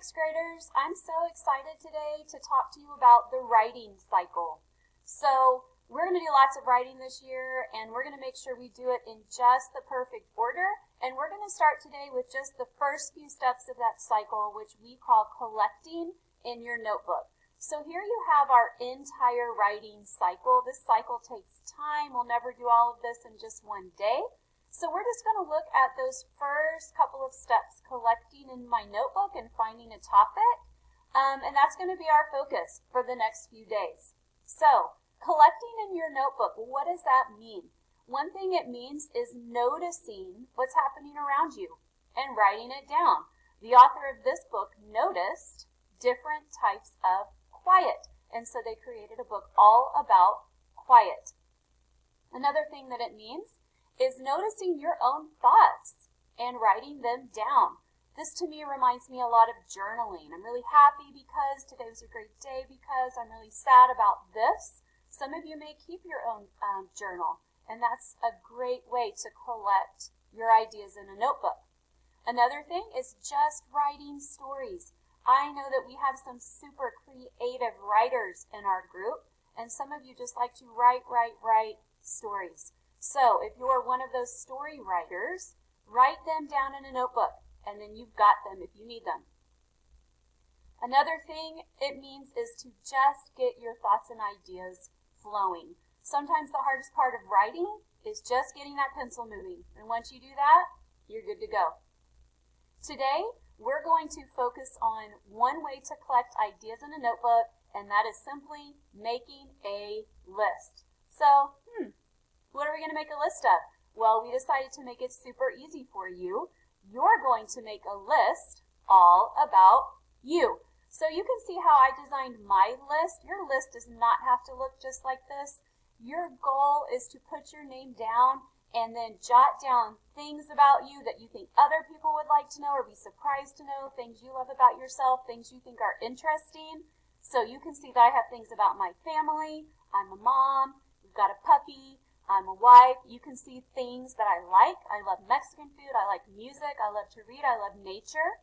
sixth graders, I'm so excited today to talk to you about the writing cycle. So we're going to do lots of writing this year, and we're going to make sure we do it in just the perfect order. And we're going to start today with just the first few steps of that cycle, which we call collecting in your notebook. So here you have our entire writing cycle. This cycle takes time. We'll never do all of this in just one day. So we're just going to look at those first couple of steps, collecting in my notebook and finding a topic. And that's going to be our focus for the next few days. So collecting in your notebook, what does that mean? One thing it means is noticing what's happening around you and writing it down. The author of this book noticed different types of quiet, and so they created a book all about quiet. Another thing that it means is noticing your own thoughts and writing them down. This to me reminds me a lot of journaling. I'm really happy because today was a great day because I'm really sad about this. Some of you may keep your own journal, and that's a great way to collect your ideas in a notebook. Another thing is just writing stories. I know that we have some super creative writers in our group, and some of you just like to write stories. So if you're one of those story writers, write them down in a notebook, and then you've got them if you need them. Another thing it means is to just get your thoughts and ideas flowing. Sometimes the hardest part of writing is just getting that pencil moving, and once you do that, you're good to go. Today, we're going to focus on one way to collect ideas in a notebook, and that is simply making a list. So, what are we going to make a list of? Well, we decided to make it super easy for you. You're going to make a list all about you. So you can see how I designed my list. Your list does not have to look just like this. Your goal is to put your name down and then jot down things about you that you think other people would like to know or be surprised to know, things you love about yourself, things you think are interesting. So you can see that I have things about my family. I'm a mom. We've got a puppy. I'm a wife. You can see things that I like. I love Mexican food. I like music. I love to read. I love nature.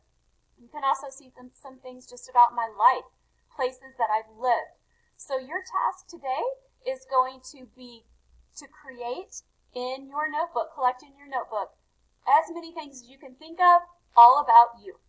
You can also see some things just about my life, places that I've lived. So your task today is going to be to create in your notebook, collect in your notebook, as many things as you can think of all about you.